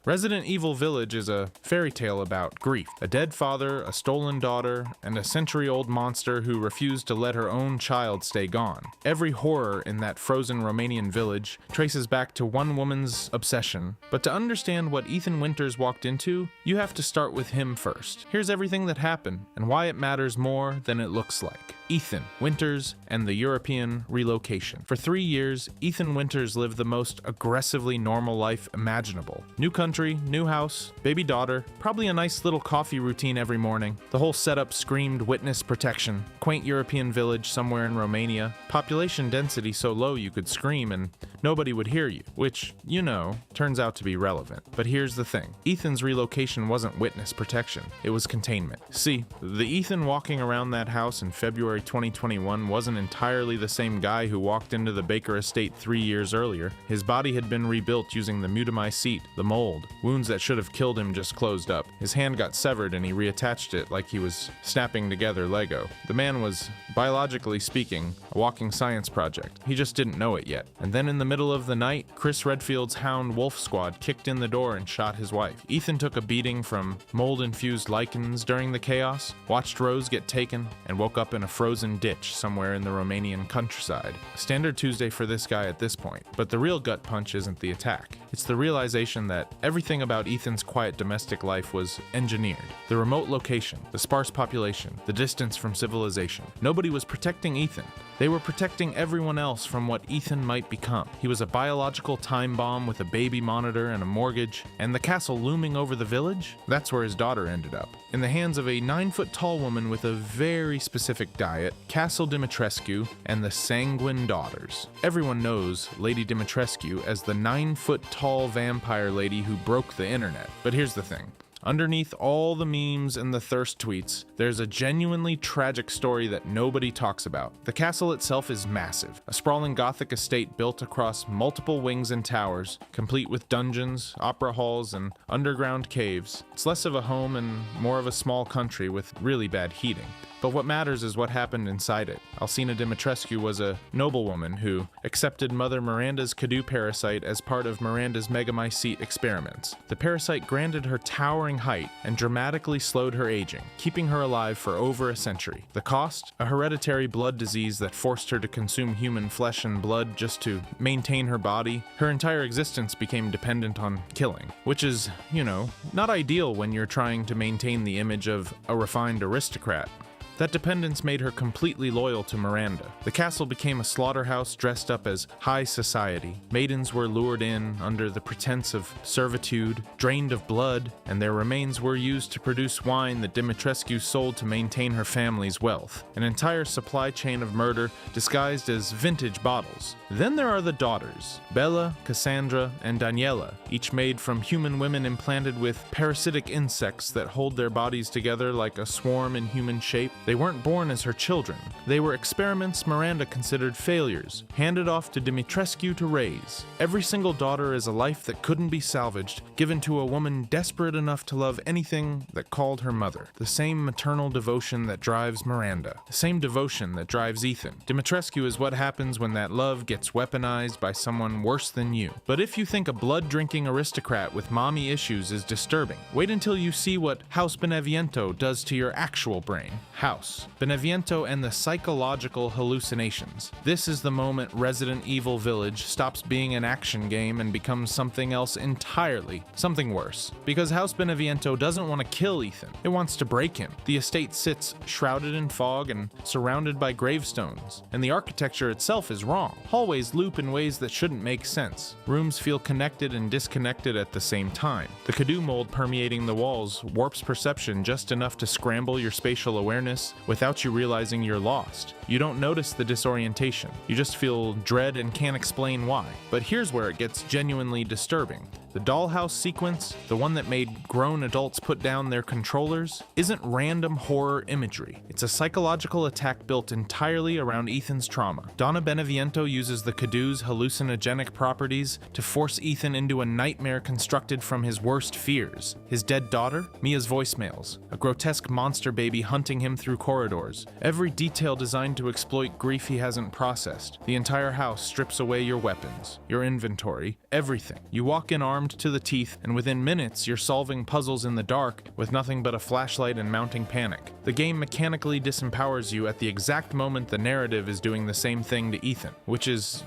Resident Evil Village is a fairy tale about grief. A dead father, a stolen daughter, and a century-old monster who refused to let her own child stay gone. Every horror in that frozen Romanian village traces back to one woman's obsession. But to understand what Ethan Winters walked into, you have to start with him first. Here's everything that happened and why it matters more than it looks like. Ethan Winters and the European relocation. For 3 years, Ethan Winters lived the most aggressively normal life imaginable. New country, new house, baby daughter, probably a nice little coffee routine every morning. The whole setup screamed witness protection. Quaint European village somewhere in Romania. Population density so low you could scream and nobody would hear you, which, you know, turns out to be relevant. But here's the thing. Ethan's relocation wasn't witness protection. It was containment. See, the Ethan walking around that house in February 2021 wasn't entirely the same guy who walked into the Baker estate 3 years earlier. His body had been rebuilt using the Mutamycete, the mold. Wounds that should have killed him just closed up. His hand got severed and he reattached it like he was snapping together Lego. The man was, biologically speaking, a walking science project. He just didn't know it yet. And then in the middle of the night, Chris Redfield's Hound Wolf Squad kicked in the door and shot his wife. Ethan took a beating from mold-infused lichens during the chaos, watched Rose get taken, and woke up in a frozen ditch somewhere in the Romanian countryside. Standard Tuesday for this guy at this point. But the real gut punch isn't the attack. It's the realization that everything about Ethan's quiet domestic life was engineered. The remote location, the sparse population, the distance from civilization. Nobody was protecting Ethan. They were protecting everyone else from what Ethan might become. He was a biological time bomb with a baby monitor and a mortgage, and the castle looming over the village? That's where his daughter ended up. In the hands of a 9-foot-tall woman with a very specific diet, Castle Dimitrescu and the Sanguine Daughters. Everyone knows Lady Dimitrescu as the 9-foot-tall vampire lady who broke the internet. But here's the thing. Underneath all the memes and the thirst tweets, there's a genuinely tragic story that nobody talks about. The castle itself is massive, a sprawling Gothic estate built across multiple wings and towers, complete with dungeons, opera halls, and underground caves. It's less of a home and more of a small country with really bad heating. But what matters is what happened inside it. Alcina Dimitrescu was a noblewoman who accepted Mother Miranda's Cadou parasite as part of Miranda's Megamycete experiments. The parasite granted her towering height and dramatically slowed her aging, keeping her alive for over a century. The cost? A hereditary blood disease that forced her to consume human flesh and blood just to maintain her body. Her entire existence became dependent on killing, which is, you know, not ideal when you're trying to maintain the image of a refined aristocrat. That dependence made her completely loyal to Miranda. The castle became a slaughterhouse dressed up as high society. Maidens were lured in under the pretense of servitude, drained of blood, and their remains were used to produce wine that Dimitrescu sold to maintain her family's wealth. An entire supply chain of murder disguised as vintage bottles. Then there are the daughters, Bella, Cassandra, and Daniela, each made from human women implanted with parasitic insects that hold their bodies together like a swarm in human shape. They weren't born as her children. They were experiments Miranda considered failures, handed off to Dimitrescu to raise. Every single daughter is a life that couldn't be salvaged, given to a woman desperate enough to love anything that called her mother. The same maternal devotion that drives Miranda. The same devotion that drives Ethan. Dimitrescu is what happens when that love gets weaponized by someone worse than you. But if you think a blood-drinking aristocrat with mommy issues is disturbing, wait until you see what House Beneviento does to your actual brain. House. Beneviento and the psychological hallucinations. This is the moment Resident Evil Village stops being an action game and becomes something else entirely, something worse. Because House Beneviento doesn't want to kill Ethan, it wants to break him. The estate sits shrouded in fog and surrounded by gravestones, and the architecture itself is wrong. Hallways loop in ways that shouldn't make sense. Rooms feel connected and disconnected at the same time. The Cadou mold permeating the walls warps perception just enough to scramble your spatial awareness without you realizing you're lost. You don't notice the disorientation. You just feel dread and can't explain why. But here's where it gets genuinely disturbing. The dollhouse sequence, the one that made grown adults put down their controllers, isn't random horror imagery. It's a psychological attack built entirely around Ethan's trauma. Donna Beneviento uses the Cadou's hallucinogenic properties to force Ethan into a nightmare constructed from his worst fears. His dead daughter, Mia's voicemails, a grotesque monster baby hunting him through corridors, every detail designed to exploit grief he hasn't processed. The entire house strips away your weapons, your inventory, everything. You walk in armed to the teeth, and within minutes you're solving puzzles in the dark with nothing but a flashlight and mounting panic. The game mechanically disempowers you at the exact moment the narrative is doing the same thing to Ethan, which is,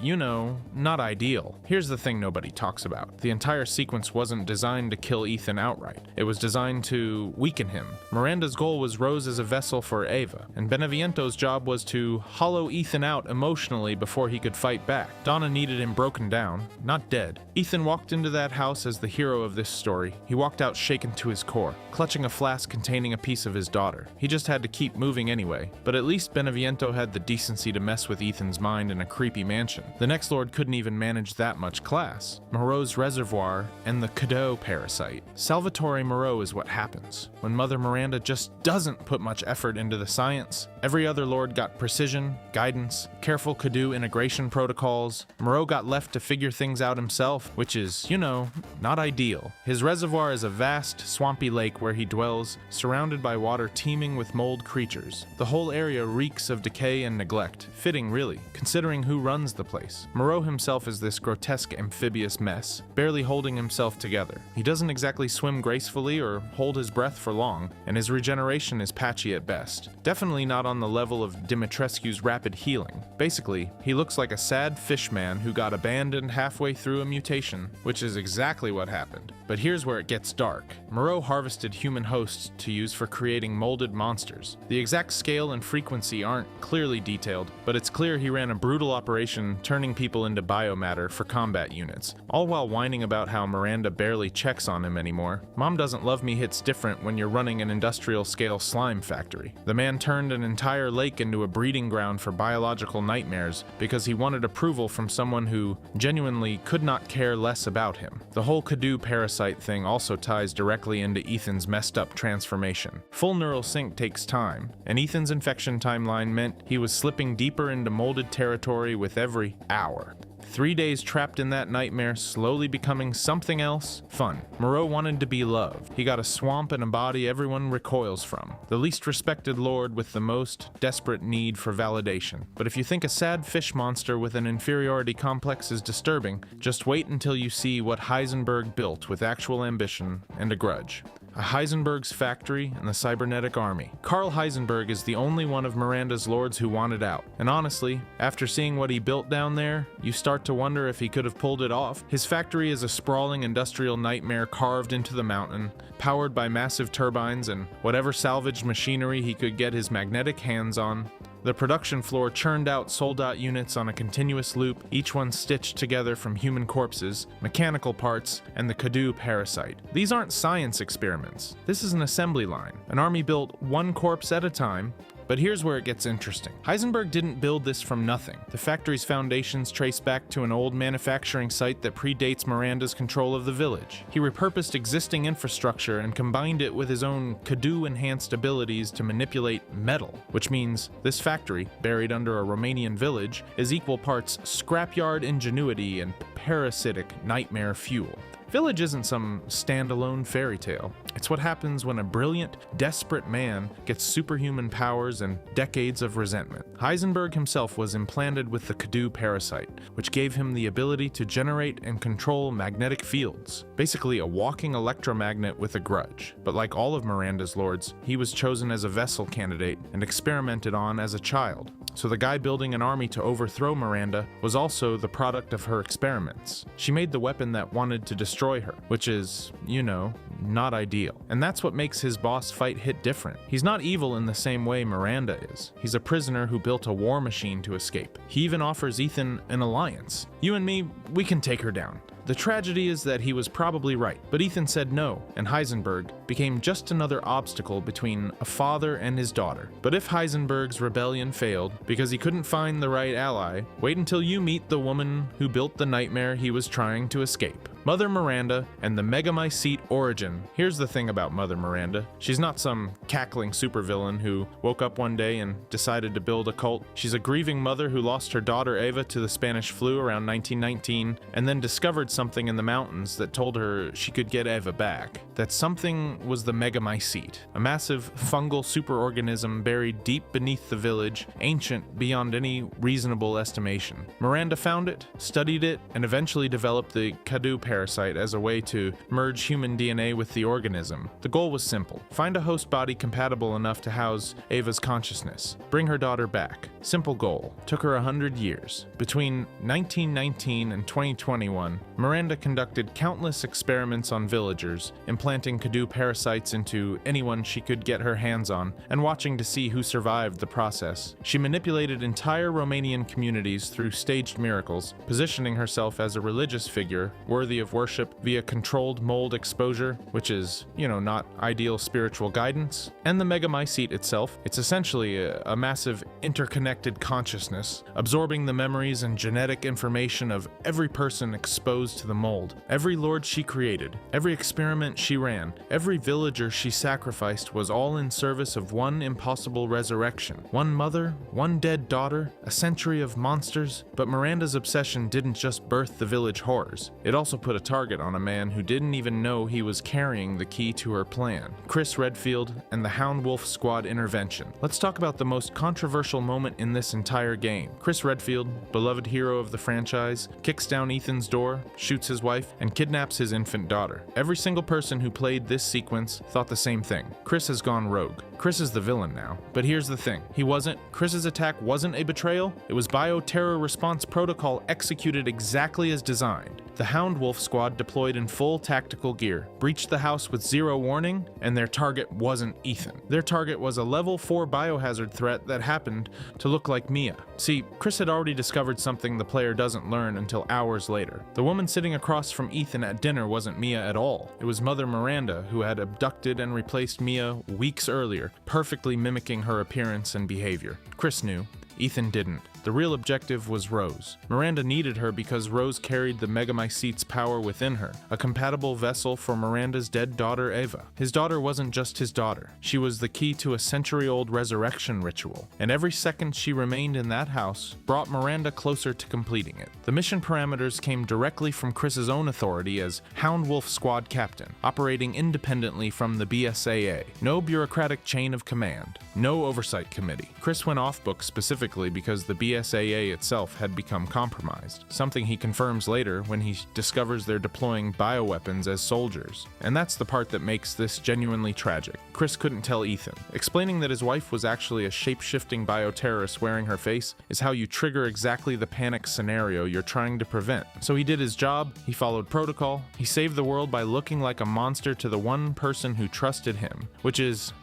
not ideal. Here's the thing nobody talks about. The entire sequence wasn't designed to kill Ethan outright. It was designed to weaken him. Miranda's goal was Rose as a vessel for Ava, and Beneviento's job was to hollow Ethan out emotionally before he could fight back. Donna needed him broken down, not dead. Ethan walked into that house as the hero of this story. He walked out shaken to his core, clutching a flask containing a piece of his daughter. He just had to keep moving anyway, but at least Beneviento had the decency to mess with Ethan's mind in a creepy mansion. The next lord couldn't even manage that much class. Moreau's reservoir and the Cadeau parasite. Salvatore Moreau is what happens. When Mother Miranda just doesn't put much effort into the science, every other lord got precision, guidance, careful Cadeau integration protocols. Moreau got left to figure things out himself, which is, not ideal. His reservoir is a vast, swampy lake where he dwells, surrounded by water teeming with mold creatures. The whole area reeks of decay and neglect, fitting really, considering who runs the place. Moreau himself is this grotesque amphibious mess, barely holding himself together. He doesn't exactly swim gracefully or hold his breath for long, and his regeneration is patchy at best. Definitely not on the level of Dimitrescu's rapid healing. Basically, he looks like a sad fish man who got abandoned halfway through a mutation, which is exactly what happened. But here's where it gets dark. Moreau harvested human hosts to use for creating molded monsters. The exact scale and frequency aren't clearly detailed, but it's clear he ran a brutal operation turning people into biomatter for combat units, all while whining about how Miranda barely checks on him anymore. Mom Doesn't Love Me hits different when you're running an industrial-scale slime factory. The man turned an entire lake into a breeding ground for biological nightmares because he wanted approval from someone who genuinely could not care less about him. The whole Cadeau parasite thing also ties directly into Ethan's messed up transformation. Full neural sync takes time, and Ethan's infection timeline meant he was slipping deeper into molded territory with every hour. 3 days trapped in that nightmare, slowly becoming something else, fun. Moreau wanted to be loved. He got a swamp and a body everyone recoils from. The least respected lord with the most desperate need for validation. But if you think a sad fish monster with an inferiority complex is disturbing, just wait until you see what Heisenberg built with actual ambition and a grudge. A Heisenberg's factory and the cybernetic army. Carl Heisenberg is the only one of Miranda's lords who wanted out. And honestly, after seeing what he built down there, you start to wonder if he could have pulled it off. His factory is a sprawling industrial nightmare carved into the mountain, powered by massive turbines and whatever salvaged machinery he could get his magnetic hands on. The production floor churned out sold-out units on a continuous loop, each one stitched together from human corpses, mechanical parts, and the Cadeau parasite. These aren't science experiments. This is an assembly line. An army built one corpse at a time. But here's where it gets interesting. Heisenberg didn't build this from nothing. The factory's foundations trace back to an old manufacturing site that predates Miranda's control of the village. He repurposed existing infrastructure and combined it with his own Cadeau-enhanced abilities to manipulate metal, which means this factory, buried under a Romanian village, is equal parts scrapyard ingenuity and parasitic nightmare fuel. Village isn't some standalone fairy tale. It's what happens when a brilliant, desperate man gets superhuman powers and decades of resentment. Heisenberg himself was implanted with the Cadeau parasite, which gave him the ability to generate and control magnetic fields. Basically a walking electromagnet with a grudge. But like all of Miranda's lords, he was chosen as a vessel candidate and experimented on as a child. So the guy building an army to overthrow Miranda was also the product of her experiments. She made the weapon that wanted to destroy her, which is, not ideal. And that's what makes his boss fight hit different. He's not evil in the same way Miranda is. He's a prisoner who built a war machine to escape. He even offers Ethan an alliance. You and me, we can take her down. The tragedy is that he was probably right, but Ethan said no, and Heisenberg became just another obstacle between a father and his daughter. But if Heisenberg's rebellion failed because he couldn't find the right ally, wait until you meet the woman who built the nightmare he was trying to escape. Mother Miranda and the Megamycete origin. Here's the thing about Mother Miranda. She's not some cackling supervillain who woke up one day and decided to build a cult. She's a grieving mother who lost her daughter Eva to the Spanish flu around 1919 and then discovered something in the mountains that told her she could get Eva back. That something was the Megamycete, a massive fungal superorganism buried deep beneath the village, ancient beyond any reasonable estimation. Miranda found it, studied it, and eventually developed the Kadu parasite as a way to merge human DNA with the organism. The goal was simple: find a host body compatible enough to house Eva's consciousness. Bring her daughter back. Simple goal. Took her 100 years. Between 1919 and 2021, Miranda conducted countless experiments on villagers, implanting Kadu parasites into anyone she could get her hands on, and watching to see who survived the process. She manipulated entire Romanian communities through staged miracles, positioning herself as a religious figure worthy of worship via controlled mold exposure, which is, not ideal spiritual guidance. And the Megamycete itself, it's essentially a massive interconnected consciousness, absorbing the memories and genetic information of every person exposed to the mold. Every lord she created, every experiment she ran, every villager she sacrificed was all in service of one impossible resurrection. One mother, one dead daughter, a century of monsters. But Miranda's obsession didn't just birth the village horrors. It also put a target on a man who didn't even know he was carrying the key to her plan: Chris Redfield and the Hound Wolf Squad intervention. Let's talk about the most controversial moment in this entire game. Chris Redfield, beloved hero of the franchise, kicks down Ethan's door, shoots his wife, and kidnaps his infant daughter. Every single person who played this sequence thought the same thing. Chris has gone rogue. Chris is the villain now. But here's the thing. Chris's attack wasn't a betrayal. It was bioterror response protocol executed exactly as designed. The Hound Wolf Squad deployed in full tactical gear, breached the house with zero warning, and their target wasn't Ethan. Their target was a level 4 biohazard threat that happened to look like Mia. See, Chris had already discovered something the player doesn't learn until hours later. The woman sitting across from Ethan at dinner wasn't Mia at all. It was Mother Miranda, who had abducted and replaced Mia weeks earlier, perfectly mimicking her appearance and behavior. Chris knew. Ethan didn't. The real objective was Rose. Miranda needed her because Rose carried the Megamycete's power within her, a compatible vessel for Miranda's dead daughter Eva. His daughter wasn't just his daughter. She was the key to a century-old resurrection ritual, and every second she remained in that house brought Miranda closer to completing it. The mission parameters came directly from Chris's own authority as Hound Wolf Squad Captain, operating independently from the BSAA. No bureaucratic chain of command. No oversight committee. Chris went off-book specifically because the BSAA itself had become compromised, something he confirms later when he discovers they're deploying bioweapons as soldiers. And that's the part that makes this genuinely tragic. Chris couldn't tell Ethan. Explaining that his wife was actually a shape-shifting bioterrorist wearing her face is how you trigger exactly the panic scenario you're trying to prevent. So he did his job, he followed protocol, he saved the world by looking like a monster to the one person who trusted him, which is,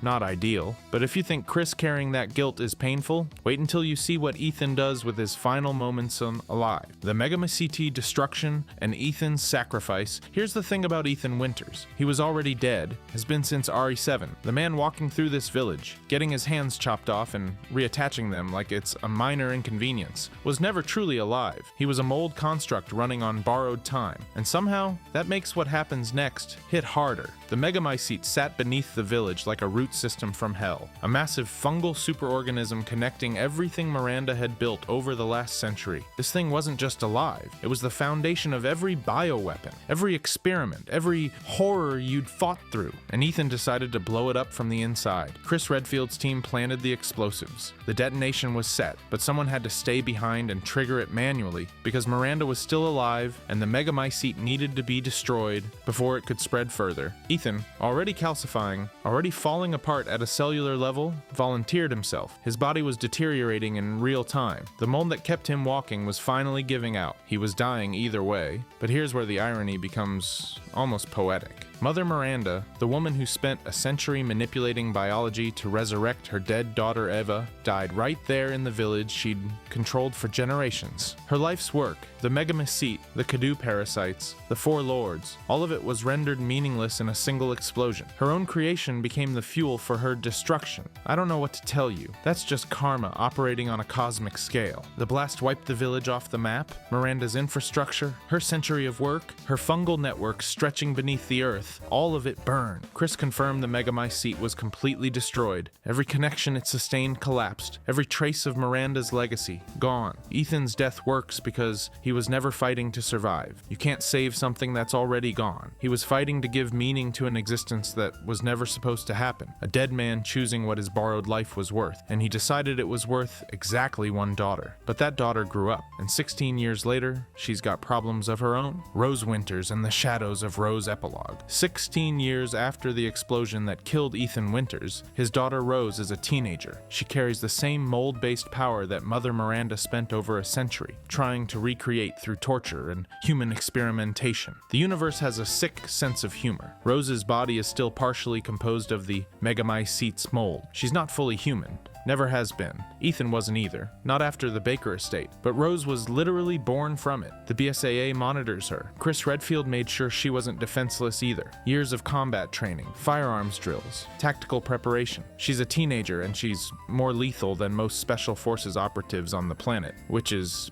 not ideal. But if you think Chris carrying that guilt is painful, wait until you see what Ethan does with his final moments alive. The Megamycete destruction and Ethan's sacrifice. Here's the thing about Ethan Winters. He was already dead, has been since RE7. The man walking through this village, getting his hands chopped off and reattaching them like it's a minor inconvenience, was never truly alive. He was a mold construct running on borrowed time. And somehow, that makes what happens next hit harder. The Megamycete sat beneath the village like a root system from hell, a massive fungal superorganism connecting everything Miranda had built over the last century. This thing wasn't just alive, it was the foundation of every bioweapon, every experiment, every horror you'd fought through, and Ethan decided to blow it up from the inside. Chris Redfield's team planted the explosives. The detonation was set, but someone had to stay behind and trigger it manually because Miranda was still alive and the Megamycete needed to be destroyed before it could spread further. Ethan, already calcifying, already falling apart at a cellular level, volunteered himself. His body was deteriorating in real time. The mold that kept him walking was finally giving out. He was dying either way, but here's where the irony becomes almost poetic. Mother Miranda, the woman who spent a century manipulating biology to resurrect her dead daughter Eva, died right there in the village she'd controlled for generations. Her life's work, the Megamycete, the Cadou parasites, the Four Lords, all of it was rendered meaningless in a single explosion. Her own creation became the fuel for her destruction. I don't know what to tell you. That's just karma operating on a cosmic scale. The blast wiped the village off the map, Miranda's infrastructure, her century of work, her fungal network stretching beneath the earth, all of it burned. Chris confirmed the Megamycete was completely destroyed. Every connection it sustained collapsed. Every trace of Miranda's legacy, gone. Ethan's death works because he was never fighting to survive. You can't save something that's already gone. He was fighting to give meaning to an existence that was never supposed to happen. A dead man choosing what his borrowed life was worth, and he decided it was worth exactly one daughter. But that daughter grew up, and 16 years later, she's got problems of her own. Rose Winters and the Shadows of Rose Epilogue. 16 years after the explosion that killed Ethan Winters, his daughter Rose is a teenager. She carries the same mold-based power that Mother Miranda spent over a century, trying to recreate through torture and human experimentation. The universe has a sick sense of humor. Rose's body is still partially composed of the Megamycete's mold. She's not fully human. Never has been. Ethan wasn't either, not after the Baker estate, but Rose was literally born from it. The BSAA monitors her. Chris Redfield made sure she wasn't defenseless either. Years of combat training, firearms drills, tactical preparation. She's a teenager and she's more lethal than most special forces operatives on the planet, which is,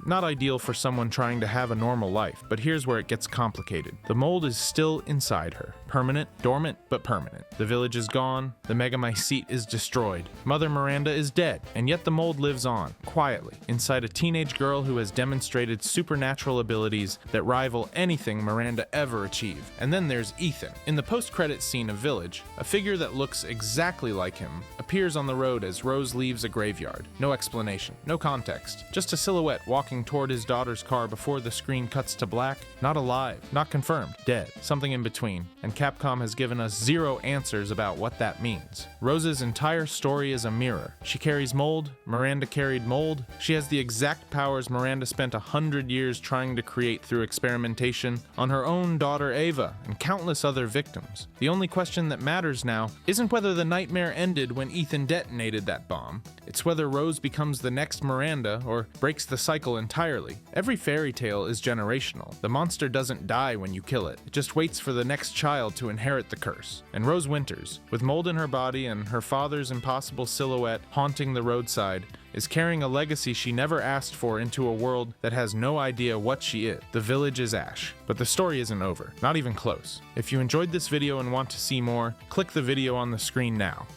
not ideal for someone trying to have a normal life. But here's where it gets complicated. The mold is still inside her. Permanent, dormant, but permanent. The village is gone, the Megamycete is destroyed. Mother Miranda is dead, and yet the mold lives on, quietly, inside a teenage girl who has demonstrated supernatural abilities that rival anything Miranda ever achieved. And then there's Ethan. In the post-credits scene of Village, a figure that looks exactly like him appears on the road as Rose leaves a graveyard. No explanation, no context, just a silhouette walking toward his daughter's car before the screen cuts to black. Not alive, not confirmed, dead, something in between, and Capcom has given us zero answers about what that means. Rose's entire story is a mirror. She carries mold, Miranda carried mold. She has the exact powers Miranda spent 100 years trying to create through experimentation on her own daughter Ava and countless other victims. The only question that matters now isn't whether the nightmare ended when Ethan detonated that bomb. It's whether Rose becomes the next Miranda or breaks the cycle entirely. Every fairy tale is generational. The monster doesn't die when you kill it. It just waits for the next child to inherit the curse. And Rose Winters, with mold in her body and her father's impossible silhouette haunting the roadside, is carrying a legacy she never asked for into a world that has no idea what she is. The village is ash. But the story isn't over. Not even close. If you enjoyed this video and want to see more, click the video on the screen now.